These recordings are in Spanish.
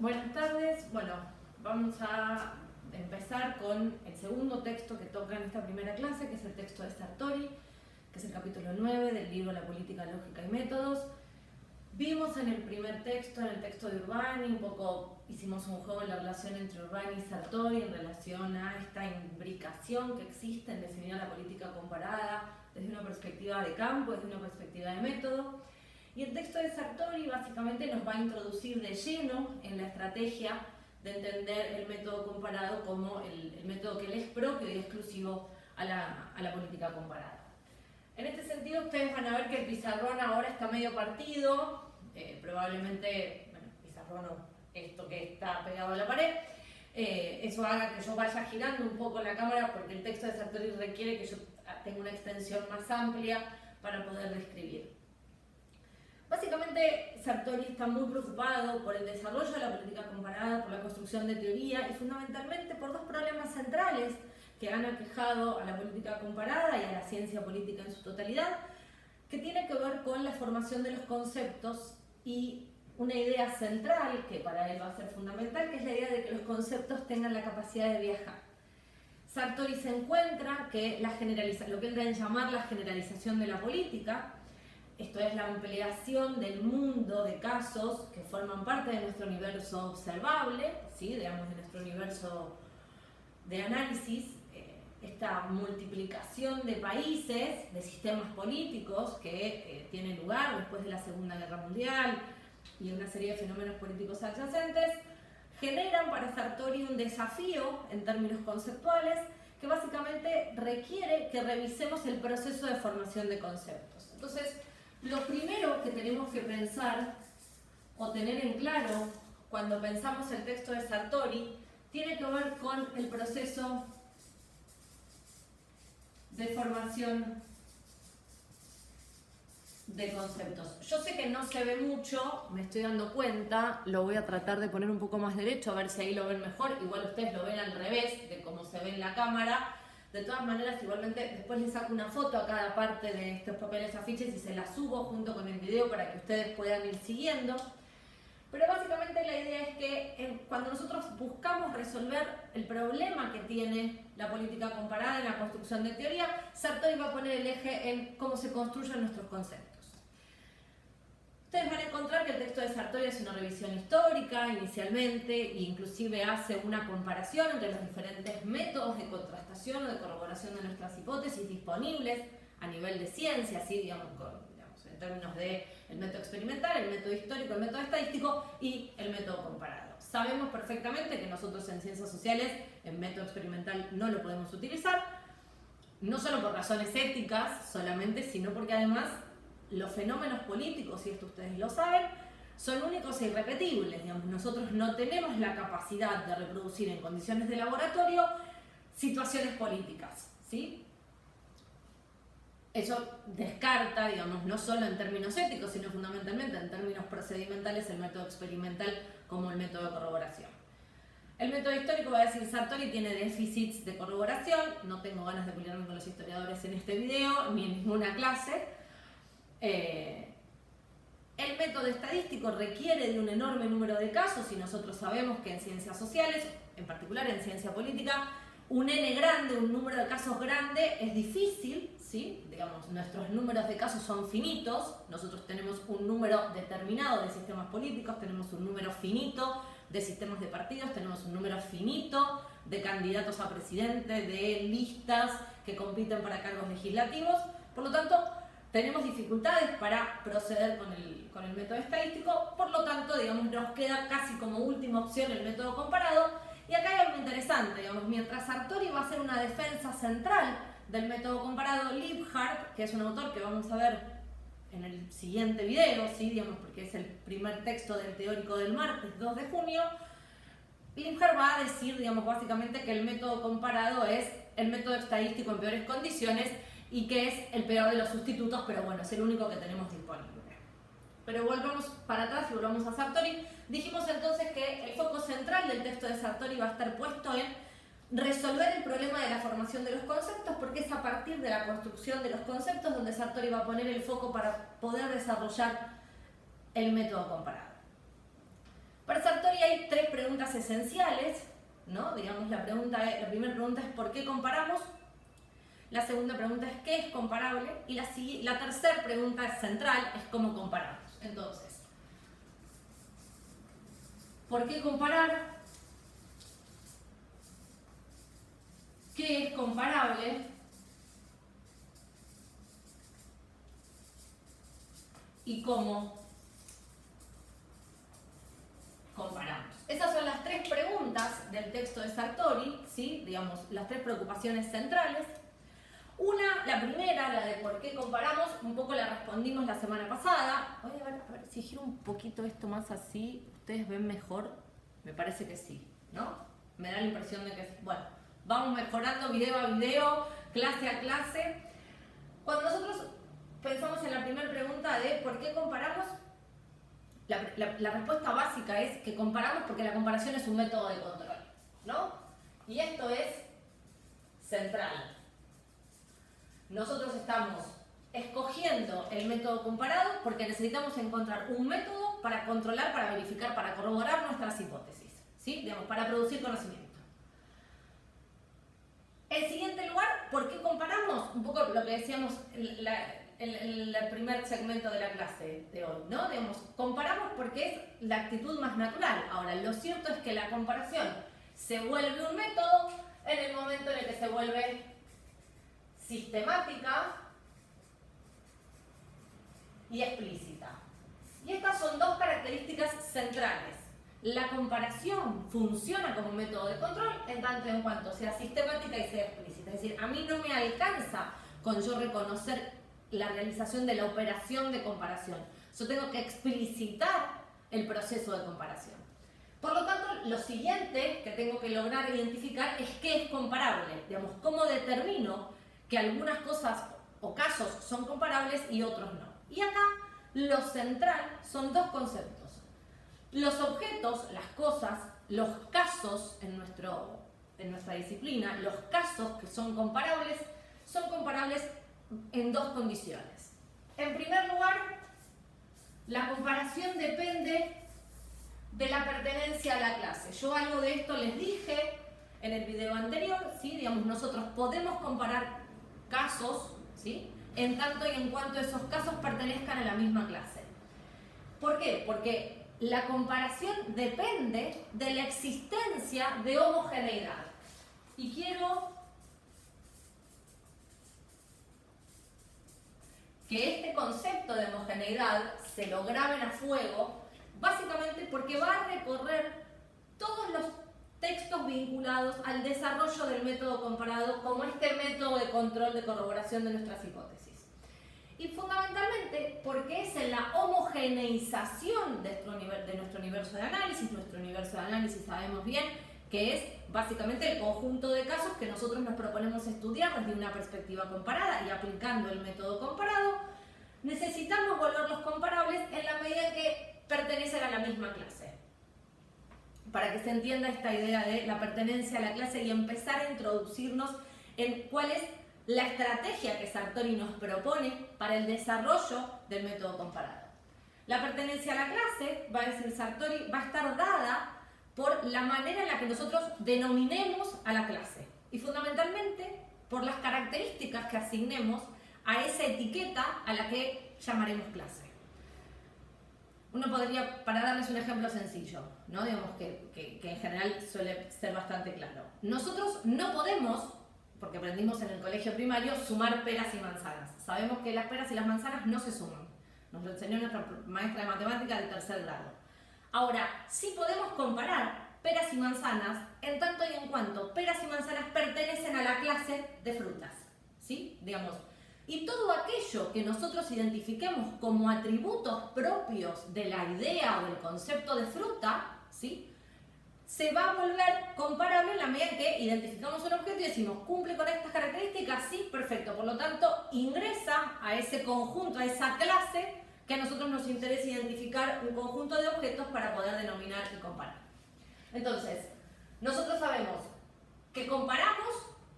Buenas tardes. Bueno, vamos a empezar con el segundo texto que toca en esta primera clase, que es el texto de Sartori, que es el capítulo 9 del libro La política, lógica y métodos. Vimos en el primer texto, en el texto de Urbani, un poco hicimos un juego en la relación entre Urbani y Sartori en relación a esta imbricación que existe en definir la política comparada desde una perspectiva de campo, desde una perspectiva de método. Y el texto de Sartori básicamente nos va a introducir de lleno en la estrategia de entender el método comparado como el método que le es propio y exclusivo a la política comparada. En este sentido, ustedes van a ver que el pizarrón ahora está medio partido, probablemente, bueno, pizarrón o esto que está pegado a la pared, eso haga que yo vaya girando un poco la cámara porque el texto de Sartori requiere que yo tenga una extensión más amplia para poder describir. Básicamente, Sartori está muy preocupado por el desarrollo de la política comparada, por la construcción de teoría y fundamentalmente por dos problemas centrales que han aquejado a la política comparada y a la ciencia política en su totalidad, que tiene que ver con la formación de los conceptos y una idea central, que para él va a ser fundamental, que es la idea de que los conceptos tengan la capacidad de viajar. Sartori se encuentra que lo que él da en llamar la generalización de la política, esto es la ampliación del mundo de casos que forman parte de nuestro universo observable, ¿sí? Digamos, de nuestro universo de análisis, esta multiplicación de países, de sistemas políticos que tiene lugar después de la Segunda Guerra Mundial y una serie de fenómenos políticos adyacentes, generan para Sartori un desafío en términos conceptuales que básicamente requiere que revisemos el proceso de formación de conceptos. Entonces, lo primero que tenemos que pensar o tener en claro cuando pensamos el texto de Sartori tiene que ver con el proceso de formación de conceptos. Yo sé que no se ve mucho, me estoy dando cuenta, lo voy a tratar de poner un poco más derecho a ver si ahí lo ven mejor, igual ustedes lo ven al revés de cómo se ve en la cámara. De todas maneras, igualmente después les saco una foto a cada parte de estos papeles afiches y se las subo junto con el video para que ustedes puedan ir siguiendo. Pero básicamente la idea es que cuando nosotros buscamos resolver el problema que tiene la política comparada en la construcción de teoría, Sartori va a poner el eje en cómo se construyen nuestros conceptos. Ustedes van a encontrar que el texto de Sartori es una revisión histórica inicialmente e inclusive hace una comparación entre los diferentes métodos de contrastación o de corroboración de nuestras hipótesis disponibles a nivel de ciencia, ¿sí? digamos, en términos del método experimental, el método histórico, el método estadístico y el método comparado. Sabemos perfectamente que nosotros en ciencias sociales el método experimental no lo podemos utilizar, no solo por razones éticas solamente, sino porque además los fenómenos políticos, y esto ustedes lo saben, son únicos e irrepetibles. Digamos, nosotros no tenemos la capacidad de reproducir en condiciones de laboratorio situaciones políticas, ¿sí? Eso descarta, digamos, no solo en términos éticos, sino fundamentalmente en términos procedimentales el método experimental como el método de corroboración. El método histórico, va a decir Sartori, tiene déficits de corroboración. No tengo ganas de pelearme con los historiadores en este video, ni en ninguna clase. El método estadístico requiere de un enorme número de casos y nosotros sabemos que en ciencias sociales, en particular en ciencia política, un N grande, un número de casos grande es difícil, ¿sí? Digamos, nuestros números de casos son finitos, nosotros tenemos un número determinado de sistemas políticos, tenemos un número finito de sistemas de partidos, tenemos un número finito de candidatos a presidente, de listas que compiten para cargos legislativos, por lo tanto, tenemos dificultades para proceder con el método estadístico, por lo tanto, digamos, nos queda casi como última opción el método comparado. Y acá hay algo interesante, digamos, mientras Sartori va a hacer una defensa central del método comparado, Liebhardt, que es un autor que vamos a ver en el siguiente video, ¿sí? Digamos, porque es el primer texto del teórico del martes 2 de junio, Liebhardt va a decir, digamos, básicamente que el método comparado es el método estadístico en peores condiciones y que es el peor de los sustitutos, pero bueno, es el único que tenemos disponible. Pero volvamos para atrás y volvamos a Sartori. Dijimos entonces que el foco central del texto de Sartori va a estar puesto en resolver el problema de la formación de los conceptos, porque es a partir de la construcción de los conceptos donde Sartori va a poner el foco para poder desarrollar el método comparado. Para Sartori hay tres preguntas esenciales, ¿no? Digamos, la primera pregunta es ¿por qué comparamos? La segunda pregunta es ¿qué es comparable? Y la tercera pregunta central es ¿cómo comparamos? Entonces, ¿por qué comparar? ¿Qué es comparable? ¿Y cómo comparamos? Esas son las tres preguntas del texto de Sartori, ¿sí? Digamos, las tres preocupaciones centrales. La primera, la de por qué comparamos, un poco la respondimos la semana pasada. Voy a ver si giro un poquito esto más así, ¿ustedes ven mejor? Me parece que sí, ¿no? Me da la impresión de que sí. Bueno, vamos mejorando video a video, clase a clase. Cuando nosotros pensamos en la primera pregunta de ¿por qué comparamos? La respuesta básica es que comparamos porque la comparación es un método de control, ¿no? Y esto es central. Nosotros estamos escogiendo el método comparado porque necesitamos encontrar un método para controlar, para verificar, para corroborar nuestras hipótesis, ¿sí? Digamos, para producir conocimiento. En siguiente lugar, ¿por qué comparamos? Un poco lo que decíamos en el primer segmento de la clase de hoy, ¿no? Digamos, comparamos porque es la actitud más natural. Ahora, lo cierto es que la comparación se vuelve un método en el momento en el que se vuelve sistemática y explícita. Y estas son dos características centrales. La comparación funciona como método de control en tanto en cuanto sea sistemática y sea explícita. Es decir, a mí no me alcanza con yo reconocer la realización de la operación de comparación. Yo tengo que explicitar el proceso de comparación. Por lo tanto, lo siguiente que tengo que lograr identificar es qué es comparable. Digamos, cómo determino que algunas cosas o casos son comparables y otros no. Y acá lo central son dos conceptos. Los objetos, las cosas, los casos en nuestra disciplina, los casos que son comparables en dos condiciones. En primer lugar, la comparación depende de la pertenencia a la clase. Yo algo de esto les dije en el video anterior, ¿sí? Digamos, nosotros podemos comparar casos, ¿sí? En tanto y en cuanto esos casos pertenezcan a la misma clase. ¿Por qué? Porque la comparación depende de la existencia de homogeneidad. Y quiero que este concepto de homogeneidad se lo graben a fuego, básicamente porque va a recorrer todos los textos vinculados al desarrollo del método comparado como este método de control de corroboración de nuestras hipótesis. Y fundamentalmente porque es en la homogeneización de nuestro universo de análisis. Nuestro universo de análisis sabemos bien que es básicamente el conjunto de casos que nosotros nos proponemos estudiar desde una perspectiva comparada y aplicando el método comparado, necesitamos volverlos comparables en la medida en que pertenecen a la misma clase. Para que se entienda esta idea de la pertenencia a la clase y empezar a introducirnos en cuál es la estrategia que Sartori nos propone para el desarrollo del método comparado. La pertenencia a la clase, va a decir Sartori, va a estar dada por la manera en la que nosotros denominemos a la clase y fundamentalmente por las características que asignemos a esa etiqueta a la que llamaremos clase. Uno podría, para darles un ejemplo sencillo, ¿no? Digamos que en general suele ser bastante claro. Nosotros no podemos, porque aprendimos en el colegio primario, sumar peras y manzanas. Sabemos que las peras y las manzanas no se suman. Nos lo enseñó nuestra maestra de matemáticas de tercer grado. Ahora, sí podemos comparar peras y manzanas en tanto y en cuanto peras y manzanas pertenecen a la clase de frutas, ¿sí? Digamos, y todo aquello que nosotros identifiquemos como atributos propios de la idea o del concepto de fruta, ¿sí? Se va a volver comparable en la medida en que identificamos un objeto y decimos, ¿cumple con estas características? Sí, perfecto. Por lo tanto, ingresa a ese conjunto, a esa clase que a nosotros nos interesa identificar un conjunto de objetos para poder denominar y comparar. Entonces, nosotros sabemos que comparamos,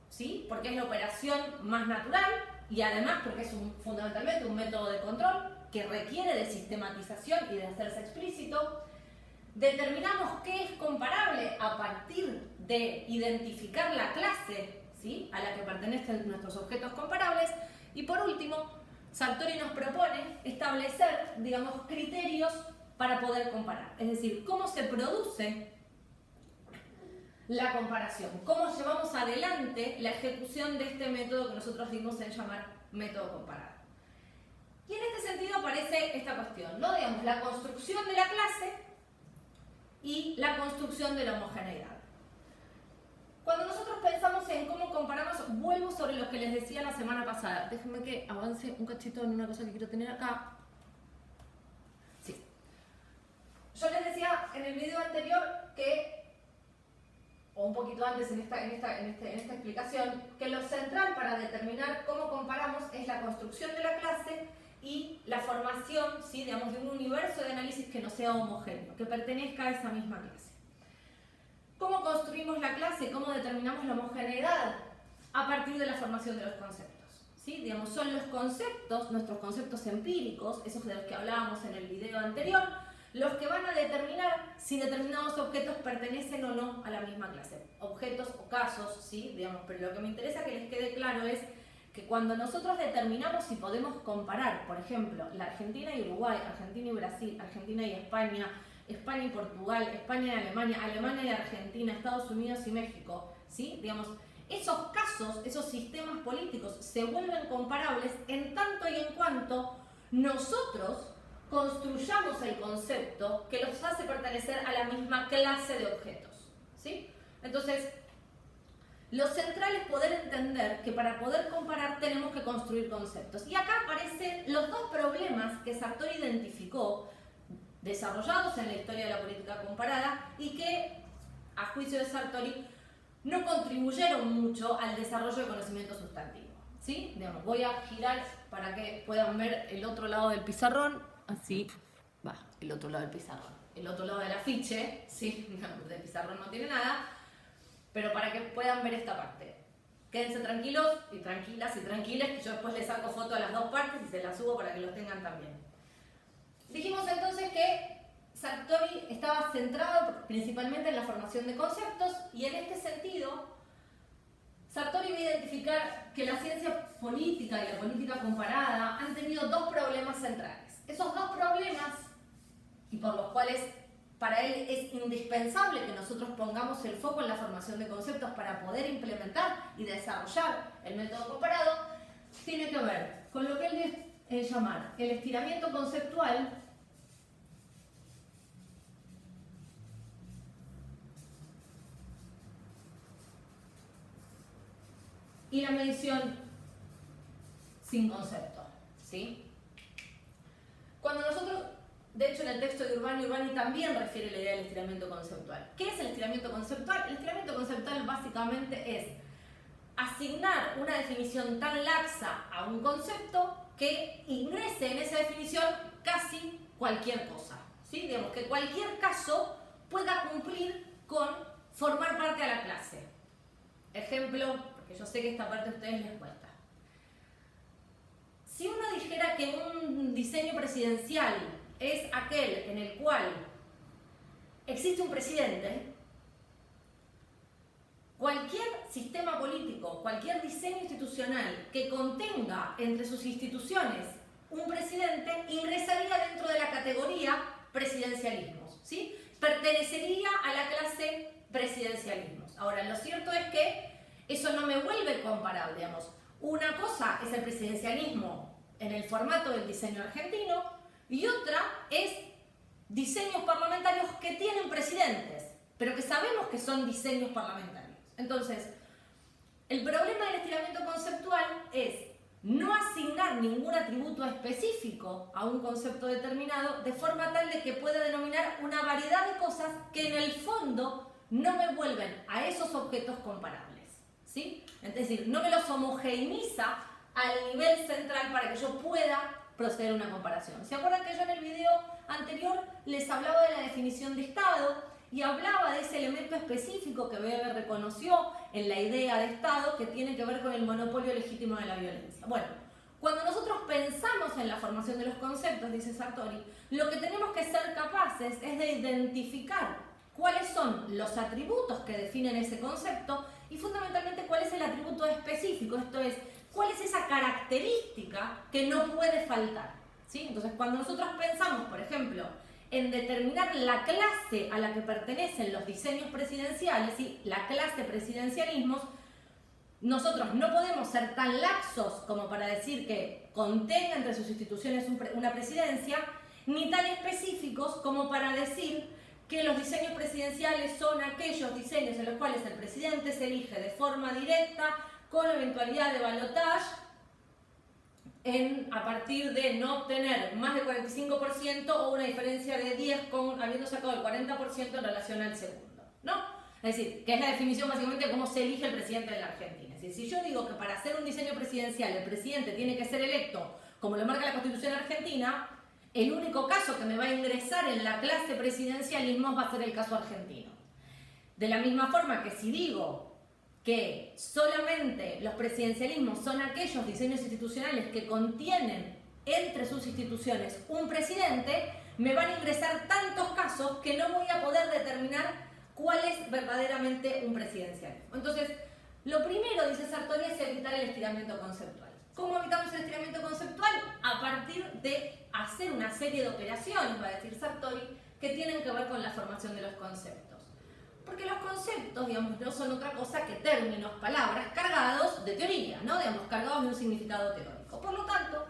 ¿sí? Porque es la operación más natural y además porque es fundamentalmente un método de control que requiere de sistematización y de hacerse explícito. determinamos qué es comparable a partir de identificar la clase, ¿sí?, a la que pertenecen nuestros objetos comparables. Y por último, Sartori nos propone establecer, digamos, criterios para poder comparar. Es decir, cómo se produce la comparación, cómo llevamos adelante la ejecución de este método que nosotros dimos en llamar método comparado. Y en este sentido aparece esta cuestión, ¿no? Digamos, la construcción de la clase y la construcción de la homogeneidad. Cuando nosotros pensamos en cómo comparamos, vuelvo sobre lo que les decía la semana pasada. Déjenme que avance un cachito en una cosa que quiero tener acá. Sí. Yo les decía en el video anterior que, o un poquito antes en esta explicación, que lo central para determinar cómo comparamos es la construcción de la clase y la formación, ¿sí?, digamos, de un universo de análisis que no sea homogéneo, que pertenezca a esa misma clase. ¿Cómo construimos la clase? ¿Cómo determinamos la homogeneidad? A partir de la formación de los conceptos, ¿sí? Digamos, son los conceptos, nuestros conceptos empíricos, esos de los que hablábamos en el video anterior, los que van a determinar si determinados objetos pertenecen o no a la misma clase. Objetos o casos, ¿sí? Digamos, pero lo que me interesa que les quede claro es que cuando nosotros determinamos si podemos comparar, por ejemplo, la Argentina y Uruguay, Argentina y Brasil, Argentina y España, España y Portugal, España y Alemania, Alemania y Argentina, Estados Unidos y México, ¿sí? Digamos, esos casos, esos sistemas políticos se vuelven comparables en tanto y en cuanto nosotros construyamos el concepto que los hace pertenecer a la misma clase de objetos, ¿sí? Entonces, lo central es poder entender que para poder comparar tenemos que construir conceptos. Y acá aparecen los dos problemas que Sartori identificó, desarrollados en la historia de la política comparada y que, a juicio de Sartori, no contribuyeron mucho al desarrollo del conocimiento sustantivo, ¿sí? Digamos, voy a girar para que puedan ver el otro lado del pizarrón, así va, el otro lado del pizarrón, el otro lado del afiche, ¿sí? Digamos, del pizarrón no tiene nada, pero para que puedan ver esta parte. Quédense tranquilos y tranquilas y tranquiles, que yo después les saco foto a las dos partes y se las subo para que los tengan también. Dijimos entonces que Sartori estaba centrado principalmente en la formación de conceptos y en este sentido Sartori va a identificar que la ciencia política y la política comparada han tenido dos problemas centrales. Esos dos problemas, y por los cuales para él es indispensable que nosotros pongamos el foco en la formación de conceptos para poder implementar y desarrollar el método comparado, tiene que ver con lo que él llamar el estiramiento conceptual y la medición sin concepto, ¿sí? Cuando nosotros, de hecho en el texto de Urbani también refiere la idea del estiramiento conceptual. ¿Qué es el estiramiento conceptual? El estiramiento conceptual básicamente es asignar una definición tan laxa a un concepto que ingrese en esa definición casi cualquier cosa, ¿sí? Digamos que cualquier caso pueda cumplir con formar parte de la clase. Ejemplo, porque yo sé que esta parte a ustedes les cuesta. Si uno dijera que un diseño presidencial es aquel en el cual existe un presidente, cualquier sistema político, cualquier diseño institucional que contenga entre sus instituciones un presidente ingresaría dentro de la categoría presidencialismos, ¿sí? Pertenecería a la clase presidencialismos. Ahora, lo cierto es que eso no me vuelve comparable, digamos. Una cosa es el presidencialismo en el formato del diseño argentino y otra es diseños parlamentarios que tienen presidentes, pero que sabemos que son diseños parlamentarios. Entonces, el problema del estiramiento conceptual es no asignar ningún atributo específico a un concepto determinado de forma tal de que pueda denominar una variedad de cosas que en el fondo no me vuelven a esos objetos comparables, ¿sí? Es decir, no me los homogeneiza al nivel central para que yo pueda proceder a una comparación. ¿Se acuerdan que yo en el video anterior les hablaba de la definición de Estado y hablaba de ese elemento específico que Weber reconoció en la idea de Estado que tiene que ver con el monopolio legítimo de la violencia? Bueno, Cuando nosotros pensamos en la formación de los conceptos, dice Sartori, lo que tenemos que ser capaces es de identificar cuáles son los atributos que definen ese concepto y fundamentalmente cuál es el atributo específico, esto es, cuál es esa característica que no puede faltar, ¿sí? Entonces, cuando nosotros pensamos, por ejemplo, en determinar la clase a la que pertenecen los diseños presidenciales, ¿sí? La clase presidencialismos, nosotros no podemos ser tan laxos como para decir que contenga entre sus instituciones una presidencia, ni tan específicos como para decir que los diseños presidenciales son aquellos diseños en los cuales el presidente se elige de forma directa, con eventualidad de balotaje, a partir de no obtener más del 45% o una diferencia de 10 habiendo sacado el 40% en relación al segundo, ¿no? Es decir, que es la definición básicamente de cómo se elige el presidente de la Argentina. Es decir, si yo digo que para hacer un diseño presidencial el presidente tiene que ser electo, como lo marca la Constitución argentina, el único caso que me va a ingresar en la clase presidencialismo va a ser el caso argentino. De la misma forma que si digo que solamente los presidencialismos son aquellos diseños institucionales que contienen entre sus instituciones un presidente, me van a ingresar tantos casos que no voy a poder determinar cuál es verdaderamente un presidencialismo. Entonces, lo primero, dice Sartori, es evitar el estiramiento conceptual. ¿Cómo evitamos el estiramiento conceptual? A partir de hacer una serie de operaciones, va a decir Sartori, que tienen que ver con la formación de los conceptos. Porque los conceptos, digamos, no son otra cosa que términos, palabras cargados de teoría, ¿no? Digamos, cargados de un significado teórico. Por lo tanto,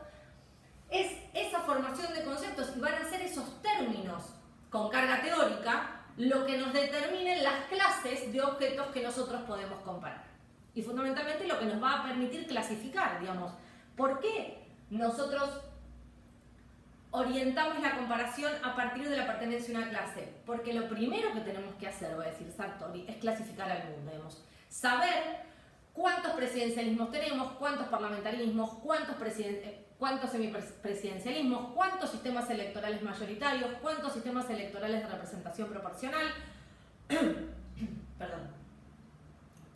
es esa formación de conceptos y van a ser esos términos con carga teórica lo que nos determinen las clases de objetos que nosotros podemos comparar. Y fundamentalmente lo que nos va a permitir clasificar, digamos, ¿por qué nosotros orientamos la comparación a partir de la pertenencia a una clase? Porque lo primero que tenemos que hacer, va a decir Sartori, es clasificar al mundo, digamos, saber cuántos presidencialismos tenemos, cuántos parlamentarismos, cuántos semipresidencialismos, cuántos sistemas electorales mayoritarios, cuántos sistemas electorales de representación proporcional. Perdón.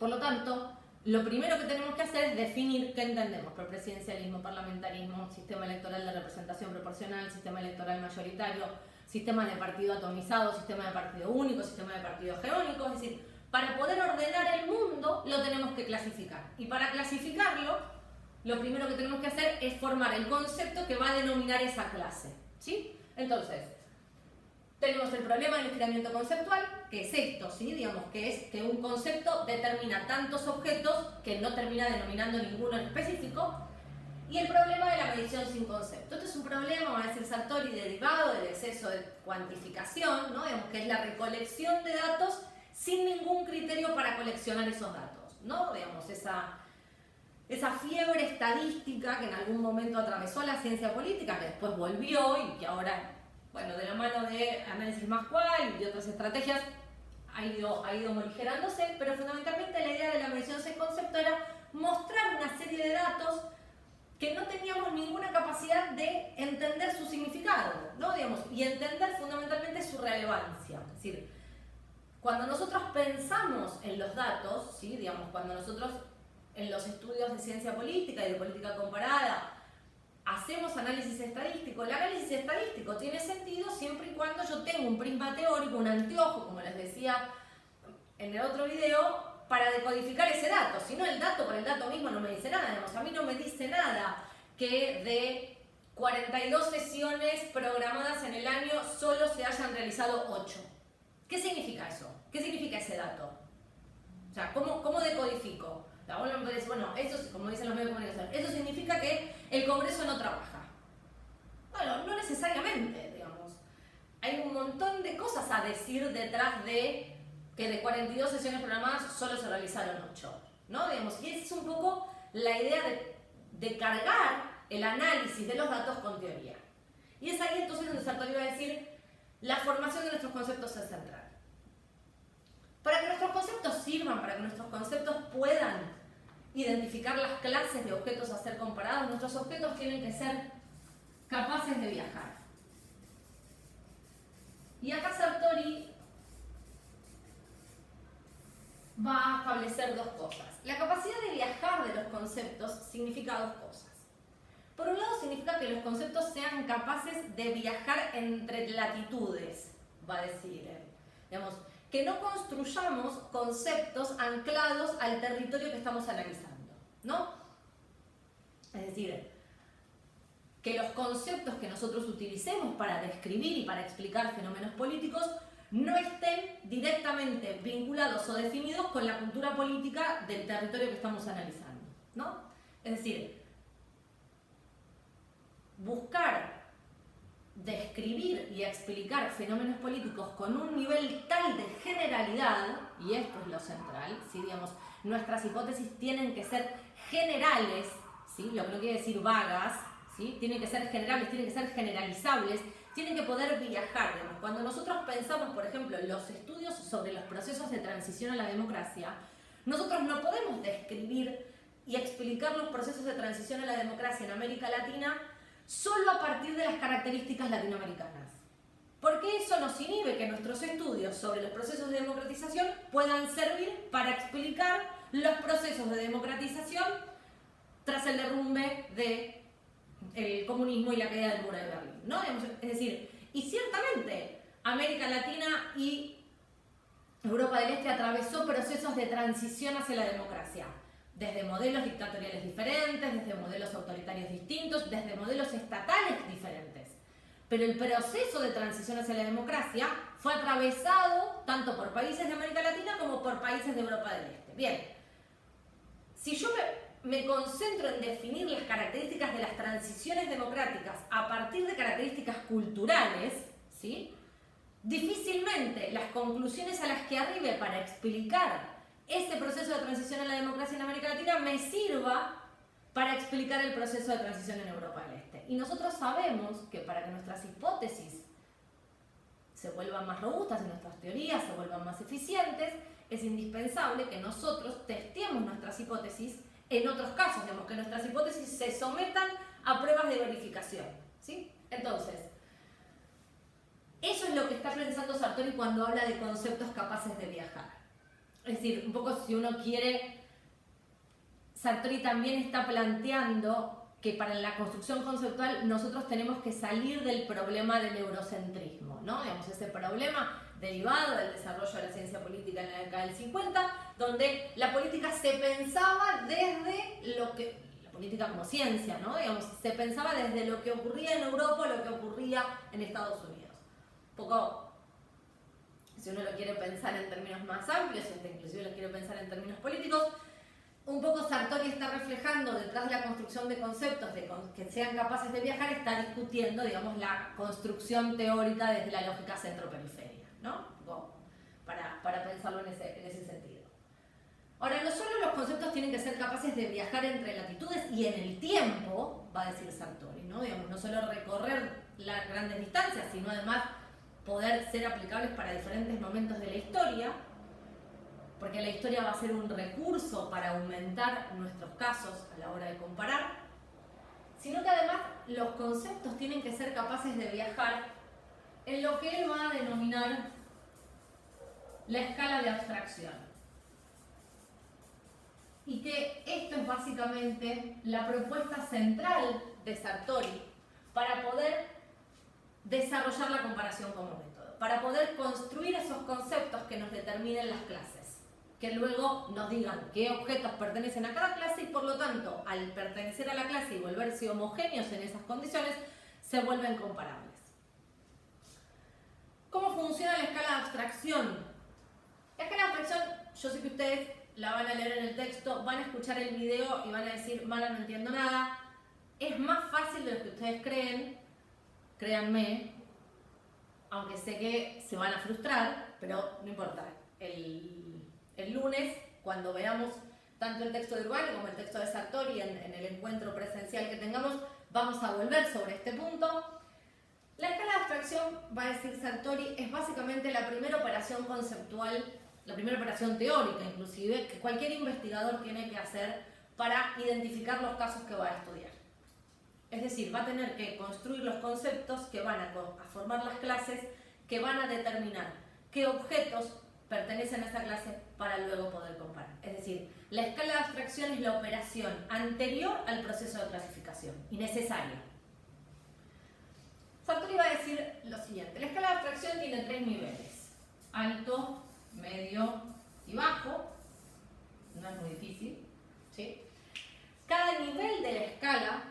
Por lo tanto, lo primero que tenemos que hacer es definir qué entendemos por presidencialismo, parlamentarismo, sistema electoral de representación proporcional, sistema electoral mayoritario, sistemas de partido atomizado, sistema de partido único, sistema de partido hegemónico. Es decir, para poder ordenar el mundo lo tenemos que clasificar. Y para clasificarlo, lo primero que tenemos que hacer es formar el concepto que va a denominar esa clase, ¿sí? Entonces, tenemos el problema del estiramiento conceptual, que es esto, ¿sí? Digamos que es que un concepto determina tantos objetos que no termina denominando ninguno en específico, y el problema de la medición sin concepto. Esto es un problema, va a decir Sartori, derivado del exceso de cuantificación, ¿no? Digamos que es la recolección de datos sin ningún criterio para coleccionar esos datos, ¿no? Digamos, esa fiebre estadística que en algún momento atravesó la ciencia política, que después volvió y que ahora, bueno, de la mano de análisis más cual y de otras estrategias ha ido morigerándose, pero fundamentalmente la idea de la medición sin concepto era mostrar una serie de datos que no teníamos ninguna capacidad de entender su significado, ¿no? Digamos, y entender fundamentalmente su relevancia. Es decir, cuando nosotros pensamos en los datos, ¿sí? Digamos, cuando nosotros en los estudios de ciencia política y de política comparada hacemos análisis estadístico, el análisis estadístico tiene sentido siempre y cuando yo tenga un prisma teórico, un anteojo, como les decía en el otro video, para decodificar ese dato. Si no, el dato por el dato mismo no me dice nada. Digamos, a mí no me dice nada que de 42 sesiones programadas en el año solo se hayan realizado 8. ¿Qué significa eso? ¿Qué significa ese dato? O sea, ¿cómo decodifico? Bueno, eso, como dicen los medios de comunicación, eso significa que el Congreso no trabaja. Bueno, no necesariamente, digamos. Hay un montón de cosas a decir detrás de que de 42 sesiones programadas solo se realizaron 8, ¿no? Digamos, y esa es un poco la idea de cargar el análisis de los datos con teoría. Y es ahí entonces donde Sartori va a decir, la formación de nuestros conceptos es central. Para que nuestros conceptos sirvan, para que nuestros conceptos puedan identificar las clases de objetos a ser comparados, nuestros objetos tienen que ser capaces de viajar. Y acá Sartori va a establecer dos cosas. La capacidad de viajar de los conceptos significa dos cosas. Por un lado significa que los conceptos sean capaces de viajar entre latitudes, va a decir él. Digamos, que no construyamos conceptos anclados al territorio que estamos analizando, ¿no? Es decir, que los conceptos que nosotros utilicemos para describir y para explicar fenómenos políticos no estén directamente vinculados o definidos con la cultura política del territorio que estamos analizando, ¿no? Es decir, buscar describir y explicar fenómenos políticos con un nivel tal de generalidad, y esto es lo central, ¿sí? Digamos, nuestras hipótesis tienen que ser generales, ¿sí? Lo que no quiere decir vagas, ¿sí? Tienen que ser generales, tienen que ser generalizables, tienen que poder viajar. Digamos. Cuando nosotros pensamos, por ejemplo, en los estudios sobre los procesos de transición a la democracia, nosotros no podemos describir y explicar los procesos de transición a la democracia en América Latina solo a partir de las características latinoamericanas. Porque eso nos inhibe que nuestros estudios sobre los procesos de democratización puedan servir para explicar los procesos de democratización tras el derrumbe del comunismo y la caída del muro de Berlín, ¿no? Es decir, y ciertamente América Latina y Europa del Este atravesó procesos de transición hacia la democracia. Desde modelos dictatoriales diferentes, desde modelos autoritarios distintos, desde modelos estatales diferentes. Pero el proceso de transición hacia la democracia fue atravesado tanto por países de América Latina como por países de Europa del Este. Bien, si yo me concentro en definir las características de las transiciones democráticas a partir de características culturales, ¿sí? Difícilmente las conclusiones a las que arribe para explicar ese proceso de transición a la democracia en América Latina me sirva para explicar el proceso de transición en Europa del Este. Y nosotros sabemos que para que nuestras hipótesis se vuelvan más robustas y nuestras teorías se vuelvan más eficientes, es indispensable que nosotros testeemos nuestras hipótesis en otros casos, digamos, que nuestras hipótesis se sometan a pruebas de verificación, ¿sí? Entonces, eso es lo que está pensando Sartori cuando habla de conceptos capaces de viajar. Es decir, un poco si uno quiere, Sartori también está planteando que para la construcción conceptual nosotros tenemos que salir del problema del eurocentrismo, ¿no? Digamos, ese problema derivado del desarrollo de la ciencia política en la década del 50, donde la política se pensaba desde lo que, la política como ciencia, ¿no? Digamos, se pensaba desde lo que ocurría en Europa o lo que ocurría en Estados Unidos. Un poco, si uno lo quiere pensar en términos más amplios, inclusive lo quiere pensar en términos políticos, un poco Sartori está reflejando detrás de la construcción de conceptos que sean capaces de viajar, está discutiendo, digamos, la construcción teórica desde la lógica centro-periferia, ¿no? Para pensarlo en ese sentido. Ahora, no solo los conceptos tienen que ser capaces de viajar entre latitudes y en el tiempo, va a decir Sartori, ¿no? Digamos, no solo recorrer las grandes distancias, sino además poder ser aplicables para diferentes momentos de la historia, porque la historia va a ser un recurso para aumentar nuestros casos a la hora de comparar, sino que además los conceptos tienen que ser capaces de viajar en lo que él va a denominar la escala de abstracción. Y que esto es básicamente la propuesta central de Sartori para poder desarrollar la comparación como método, para poder construir esos conceptos que nos determinen las clases, que luego nos digan qué objetos pertenecen a cada clase y por lo tanto, al pertenecer a la clase y volverse homogéneos en esas condiciones, se vuelven comparables. ¿Cómo funciona la escala de abstracción? La escala de abstracción, yo sé que ustedes la van a leer en el texto, van a escuchar el video y van a decir, Mara, no entiendo nada. Es más fácil de lo que ustedes creen, créanme, aunque sé que se van a frustrar, pero no importa. El lunes, cuando veamos tanto el texto de Urbano como el texto de Sartori en el encuentro presencial que tengamos, vamos a volver sobre este punto. La escala de abstracción, va a decir Sartori, es básicamente la primera operación conceptual, la primera operación teórica inclusive, que cualquier investigador tiene que hacer para identificar los casos que va a estudiar. Es decir, va a tener que construir los conceptos que van a formar las clases, que van a determinar qué objetos pertenecen a esa clase para luego poder comparar. Es decir, la escala de abstracción es la operación anterior al proceso de clasificación y necesaria. Sartori va a decir lo siguiente: la escala de abstracción tiene 3 niveles: alto, medio y bajo. No es muy difícil, ¿sí? Cada nivel de la escala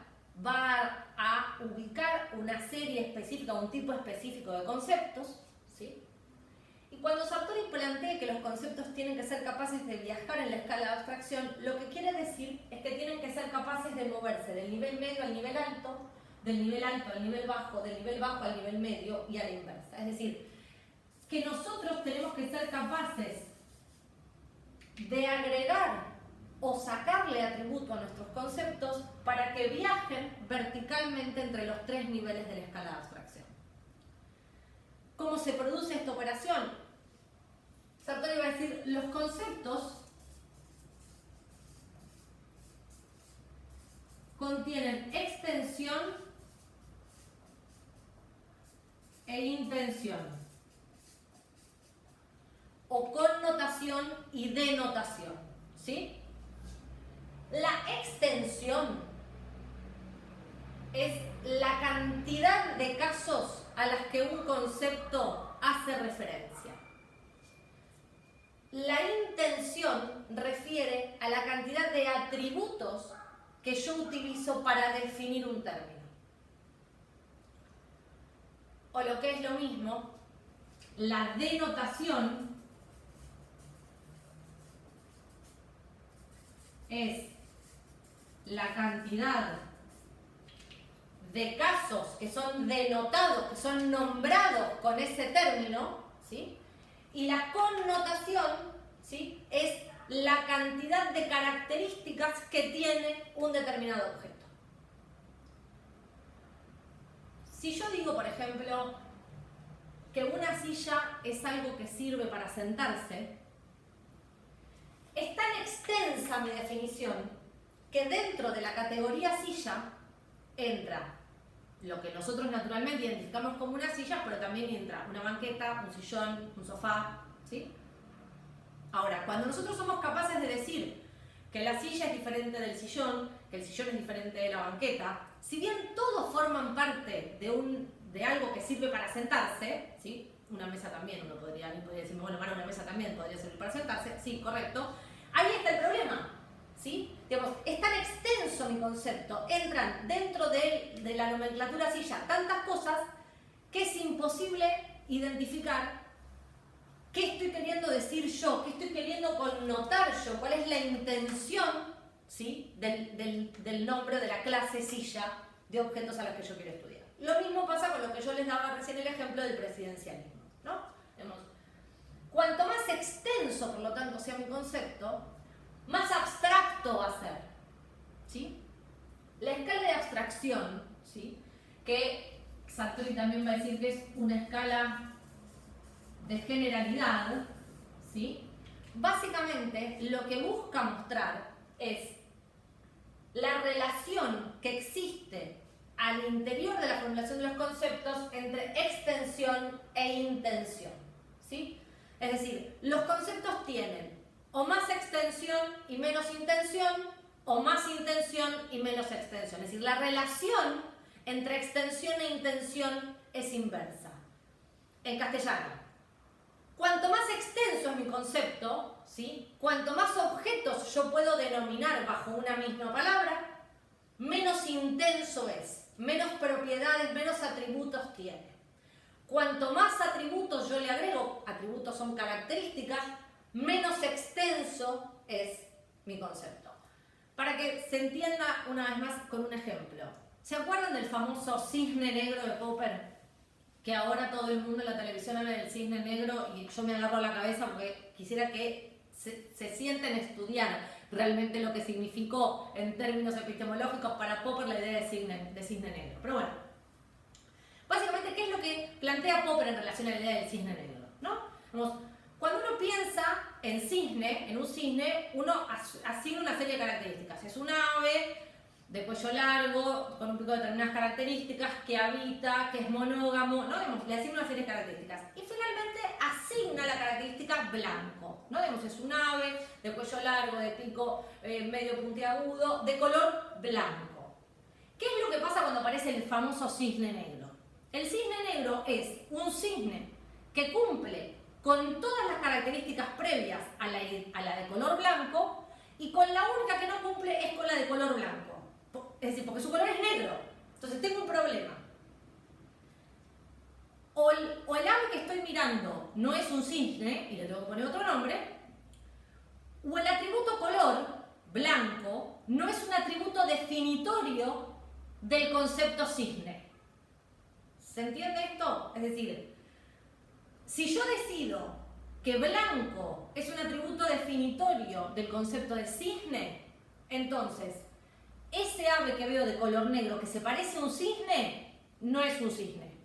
va a ubicar una serie específica, un tipo específico de conceptos, ¿sí? Y cuando Sartori plantea que los conceptos tienen que ser capaces de viajar en la escala de abstracción, lo que quiere decir es que tienen que ser capaces de moverse del nivel medio al nivel alto, del nivel alto al nivel bajo, del nivel bajo al nivel medio y a la inversa. Es decir, que nosotros tenemos que ser capaces de agregar o sacarle atributo a nuestros conceptos para que viajen verticalmente entre los 3 niveles de la escala de abstracción. ¿Cómo se produce esta operación? Sartori va a decir: los conceptos contienen extensión e intención, o connotación y denotación, ¿sí? La extensión es la cantidad de casos a las que un concepto hace referencia. La intención refiere a la cantidad de atributos que yo utilizo para definir un término. O lo que es lo mismo, la denotación es la cantidad de casos que son denotados, que son nombrados con ese término, ¿sí? Y la connotación, ¿sí?, es la cantidad de características que tiene un determinado objeto. Si yo digo, por ejemplo, que una silla es algo que sirve para sentarse, es tan extensa mi definición que dentro de la categoría silla entra lo que nosotros naturalmente identificamos como una silla, pero también entra una banqueta, un sillón, un sofá, ¿sí? Ahora, cuando nosotros somos capaces de decir que la silla es diferente del sillón, que el sillón es diferente de la banqueta, si bien todos forman parte de algo que sirve para sentarse, ¿sí? Una mesa también, uno podría decirme, bueno, para una mesa también podría servir para sentarse, sí, correcto. Ahí está el problema, ¿sí? Digamos, es tan extenso mi concepto, entran dentro de la nomenclatura silla tantas cosas que es imposible identificar qué estoy queriendo decir yo, qué estoy queriendo connotar yo, cuál es la intención, ¿sí?, del nombre de la clase silla de objetos a los que yo quiero estudiar. Lo mismo pasa con lo que yo les daba recién el ejemplo del presidencialismo, ¿no? Digamos, cuanto más extenso, por lo tanto, sea mi concepto, más abstracto va a ser, ¿sí? La escala de abstracción, ¿sí?, que Sartori también va a decir que es una escala de generalidad, ¿sí?, básicamente lo que busca mostrar es la relación que existe al interior de la formulación de los conceptos entre extensión e intención, ¿sí? Es decir, los conceptos tienen o más extensión y menos intención, o más intención y menos extensión. Es decir, la relación entre extensión e intención es inversa. En castellano, cuanto más extenso es mi concepto, ¿sí?, cuanto más objetos yo puedo denominar bajo una misma palabra, menos intenso es, menos propiedades, menos atributos tiene. Cuanto más atributos yo le agrego, atributos son características, menos extenso es mi concepto. Para que se entienda una vez más con un ejemplo. ¿Se acuerdan del famoso cisne negro de Popper? Que ahora todo el mundo en la televisión habla del cisne negro y yo me agarro la cabeza porque quisiera que se sienten a estudiar realmente lo que significó en términos epistemológicos para Popper la idea de cisne negro. Pero bueno, básicamente, ¿qué es lo que plantea Popper en relación a la idea del cisne negro? ¿No? Cuando uno piensa en cisne, en un cisne, uno asigna una serie de características. Es un ave de cuello largo, con un pico de determinadas características, que habita, que es monógamo, ¿no? Le asigna una serie de características. Y finalmente asigna la característica blanco, ¿no? Digamos, es un ave de cuello largo, de pico medio puntiagudo, de color blanco. ¿Qué es lo que pasa cuando aparece el famoso cisne negro? El cisne negro es un cisne que cumple con todas las características previas a la de color blanco, y con la única que no cumple es con la de color blanco. Es decir, porque su color es negro. Entonces tengo un problema. O el ave que estoy mirando no es un cisne, y le tengo que poner otro nombre, o el atributo color, blanco, no es un atributo definitorio del concepto cisne. ¿Se entiende esto? Es decir, si yo decido que blanco es un atributo definitorio del concepto de cisne, entonces ese ave que veo de color negro que se parece a un cisne, no es un cisne.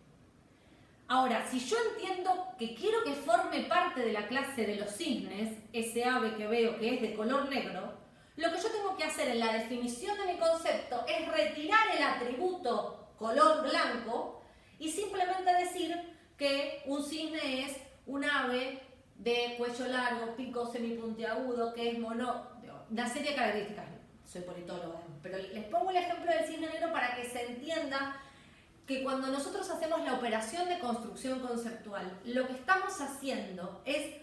Ahora, si yo entiendo que quiero que forme parte de la clase de los cisnes, ese ave que veo que es de color negro, lo que yo tengo que hacer en la definición de mi concepto es retirar el atributo color blanco y simplemente decir que un cisne es un ave de cuello largo, pico semipuntiagudo, que es una serie de características. Soy politóloga, pero les pongo el ejemplo del cisne negro para que se entienda que cuando nosotros hacemos la operación de construcción conceptual, lo que estamos haciendo es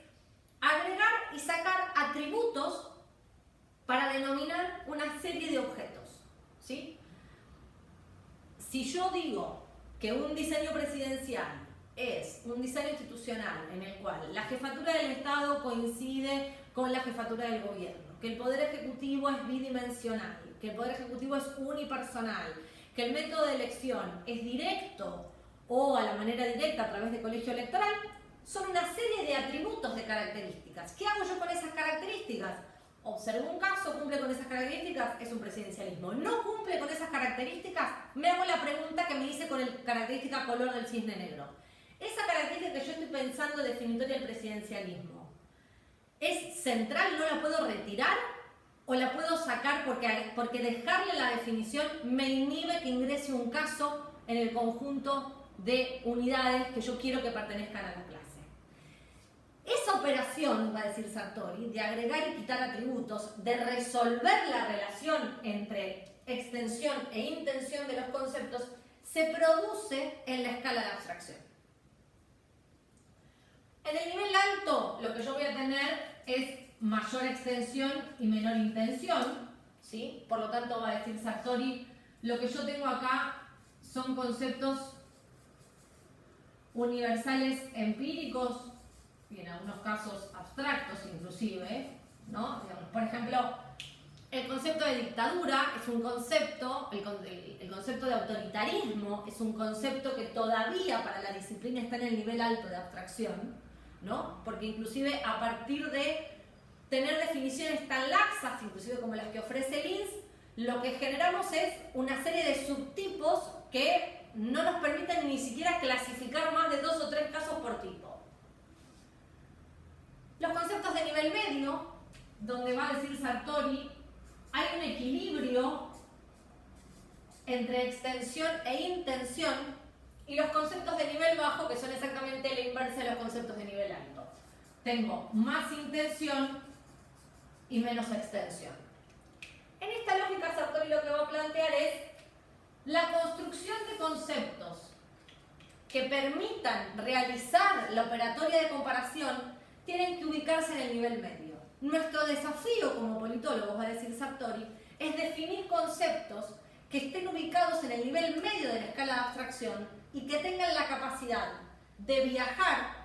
agregar y sacar atributos para denominar una serie de objetos, ¿sí? Si yo digo que un diseño presidencial es un diseño institucional en el cual la jefatura del Estado coincide con la jefatura del gobierno, que el poder ejecutivo es bidimensional, que el poder ejecutivo es unipersonal, que el método de elección es directo o a la manera directa a través de colegio electoral, son una serie de atributos de características. ¿Qué hago yo con esas características? Observo un caso, cumple con esas características, es un presidencialismo. No cumple con esas características, me hago la pregunta que me hice con la característica color del cisne negro. Esa característica que yo estoy pensando definitoria del presidencialismo, ¿es central? ¿No la puedo retirar? ¿O la puedo sacar porque dejarle la definición me inhibe que ingrese un caso en el conjunto de unidades que yo quiero que pertenezcan a la clase? Esa operación, va a decir Sartori, de agregar y quitar atributos, de resolver la relación entre extensión e intención de los conceptos, se produce en la escala de abstracción. En el nivel alto, lo que yo voy a tener es mayor extensión y menor intención, ¿sí? Por lo tanto, va a decir Sartori, lo que yo tengo acá son conceptos universales empíricos y en algunos casos abstractos inclusive, ¿no? Por ejemplo, el concepto de dictadura es un concepto, el concepto de autoritarismo es un concepto que todavía para la disciplina está en el nivel alto de abstracción, ¿no? Porque inclusive a partir de tener definiciones tan laxas, inclusive como las que ofrece el INS, lo que generamos es una serie de subtipos que no nos permiten ni siquiera clasificar más de 2 o 3 casos por tipo. Los conceptos de nivel medio, donde va a decir Sartori, hay un equilibrio entre extensión e intención, y los conceptos de nivel bajo, que son exactamente la inversa de los conceptos de nivel alto. Tengo más intención y menos extensión. En esta lógica, Sartori lo que va a plantear es la construcción de conceptos que permitan realizar la operatoria de comparación tienen que ubicarse en el nivel medio. Nuestro desafío como politólogos, va a decir Sartori, es definir conceptos que estén ubicados en el nivel medio de la escala de abstracción y que tengan la capacidad de viajar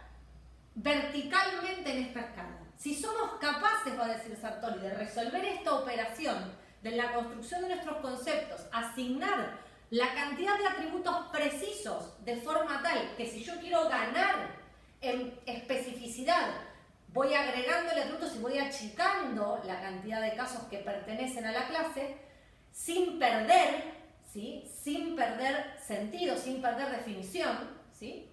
verticalmente en esta escala. Si somos capaces, va a decir Sartori, de resolver esta operación de la construcción de nuestros conceptos, asignar la cantidad de atributos precisos de forma tal que si yo quiero ganar en especificidad, voy agregándole atributos y voy achicando la cantidad de casos que pertenecen a la clase sin perder, ¿sí? Sin perder sentido, sin perder definición, ¿sí?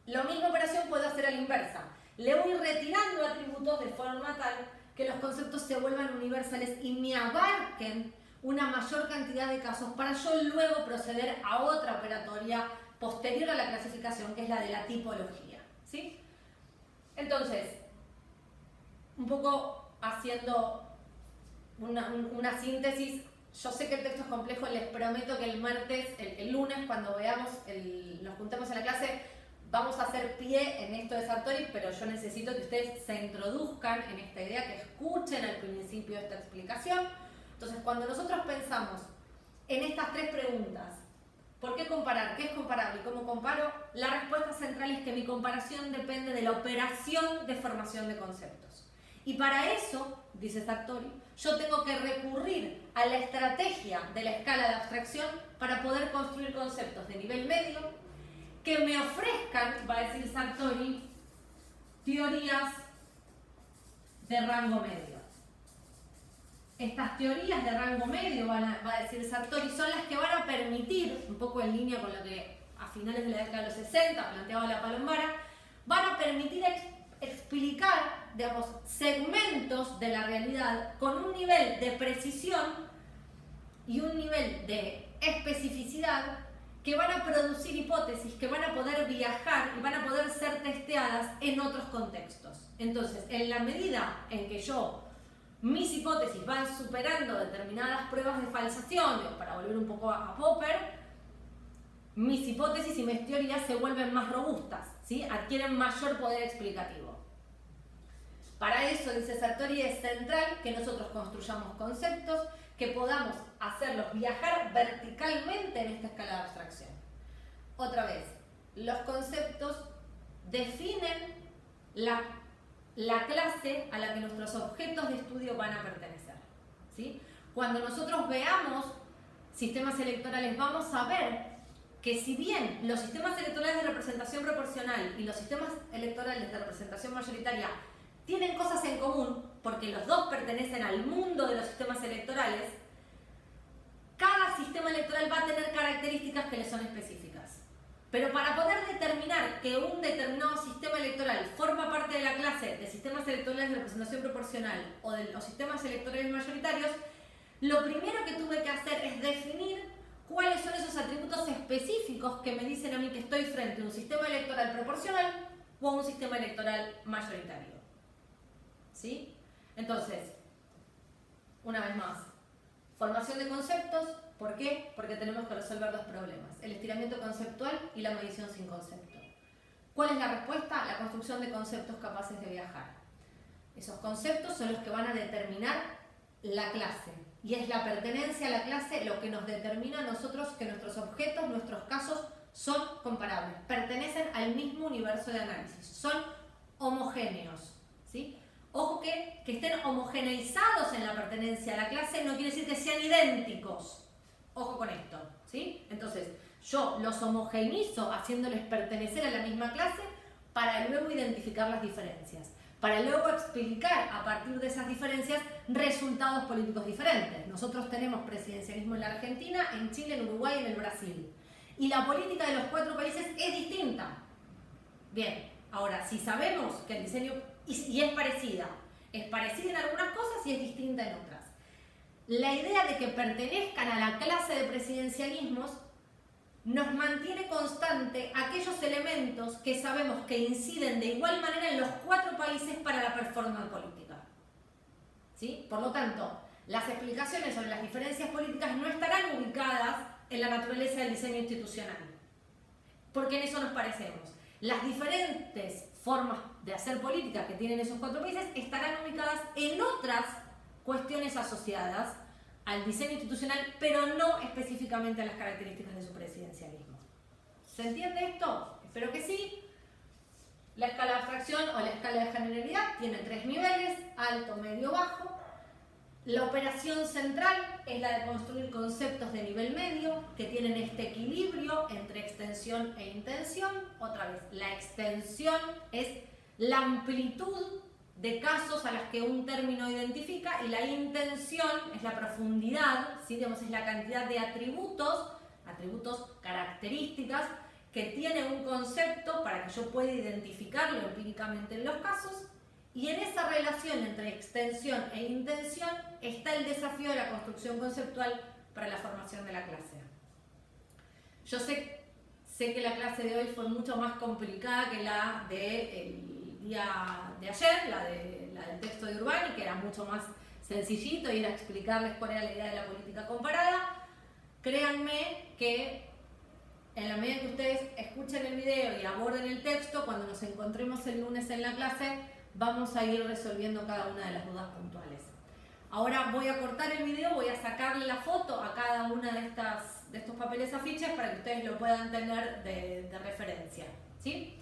La misma operación puedo hacer a la inversa. Le voy retirando atributos de forma tal que los conceptos se vuelvan universales y me abarquen una mayor cantidad de casos para yo luego proceder a otra operatoria posterior a la clasificación, que es la de la tipología, ¿sí? Entonces, un poco haciendo una síntesis, yo sé que el texto es complejo, les prometo que el martes, el lunes, cuando nos juntemos en la clase, vamos a hacer pie en esto de Sartori, pero yo necesito que ustedes se introduzcan en esta idea, que escuchen al principio esta explicación. Entonces, cuando nosotros pensamos en estas tres preguntas, ¿por qué comparar? ¿Qué es comparable? ¿Y cómo comparo? La respuesta central es que mi comparación depende de la operación de formación de conceptos. Y para eso, dice Sartori, yo tengo que recurrir a la estrategia de la escala de abstracción para poder construir conceptos de nivel medio que me ofrezcan, va a decir Sartori, teorías de rango medio. Estas teorías de rango medio, va a decir Sartori, son las que van a permitir, un poco en línea con lo que a finales de la década de los 60 planteaba la Palombara, van a permitir explicar, digamos, segmentos de la realidad con un nivel de precisión y un nivel de especificidad que van a producir hipótesis que van a poder viajar y van a poder ser testeadas en otros contextos. Entonces, en la medida en que mis hipótesis van superando determinadas pruebas de falsación, para volver un poco a Popper, mis hipótesis y mis teorías se vuelven más robustas, ¿sí? Adquieren mayor poder explicativo. Para eso, dice Sartori, es central que nosotros construyamos conceptos que podamos hacerlos viajar verticalmente en esta escala de abstracción. Otra vez, los conceptos definen la clase a la que nuestros objetos de estudio van a pertenecer, ¿sí? Cuando nosotros veamos sistemas electorales, vamos a ver que si bien los sistemas electorales de representación proporcional y los sistemas electorales de representación mayoritaria tienen cosas en común, porque los dos pertenecen al mundo de los sistemas electorales, cada sistema electoral va a tener características que le son específicas. Pero para poder determinar que un determinado sistema electoral forma parte de la clase de sistemas electorales de representación proporcional o de los sistemas electorales mayoritarios, lo primero que tuve que hacer es definir cuáles son esos atributos específicos que me dicen a mí que estoy frente a un sistema electoral proporcional o a un sistema electoral mayoritario. ¿Sí? Entonces, una vez más, formación de conceptos. ¿Por qué? Porque tenemos que resolver dos problemas: el estiramiento conceptual y la medición sin concepto. ¿Cuál es la respuesta? La construcción de conceptos capaces de viajar. Esos conceptos son los que van a determinar la clase. Y es la pertenencia a la clase lo que nos determina a nosotros que nuestros objetos, nuestros casos, son comparables. Pertenecen al mismo universo de análisis. Son homogéneos, ¿sí? Ojo que estén homogeneizados en la pertenencia a la clase no quiere decir que sean idénticos. Ojo con esto, ¿sí? Entonces, yo los homogeneizo haciéndoles pertenecer a la misma clase para luego identificar las diferencias, para luego explicar a partir de esas diferencias resultados políticos diferentes. Nosotros tenemos presidencialismo en la Argentina, en Chile, en Uruguay y en el Brasil. Y la política de los 4 países es distinta. Bien, ahora, si sabemos que el diseño y es parecida en algunas cosas y es distinta en otras. La idea de que pertenezcan a la clase de presidencialismos nos mantiene constante aquellos elementos que sabemos que inciden de igual manera en los 4 países para la performance política. ¿Sí? Por lo tanto, las explicaciones sobre las diferencias políticas no estarán ubicadas en la naturaleza del diseño institucional, porque en eso nos parecemos. Las diferentes formas de hacer política que tienen esos 4 países estarán ubicadas en otras cuestiones asociadas al diseño institucional, pero no específicamente a las características de su presidencialismo. ¿Se entiende esto? Espero que sí. La escala de abstracción o la escala de generalidad tiene 3 niveles: alto, medio, bajo. La operación central es la de construir conceptos de nivel medio que tienen este equilibrio entre extensión e intención. Otra vez, la extensión es la amplitud de casos a las que un término identifica y la intención es la profundidad, ¿sí? Digamos, es la cantidad de atributos, características que tiene un concepto para que yo pueda identificarlo empíricamente en los casos. Y en esa relación entre extensión e intención está el desafío de la construcción conceptual para la formación de la clase. Yo sé que la clase de hoy fue mucho más complicada que la del día de ayer, la del texto de Urbani, que era mucho más sencillito y era explicarles cuál era la idea de la política comparada. Créanme que en la medida que ustedes escuchen el video y aborden el texto, cuando nos encontremos el lunes en la clase, vamos a ir resolviendo cada una de las dudas puntuales. Ahora voy a cortar el video, voy a sacarle la foto a cada una de estos papeles afiches para que ustedes lo puedan tener de referencia, ¿sí?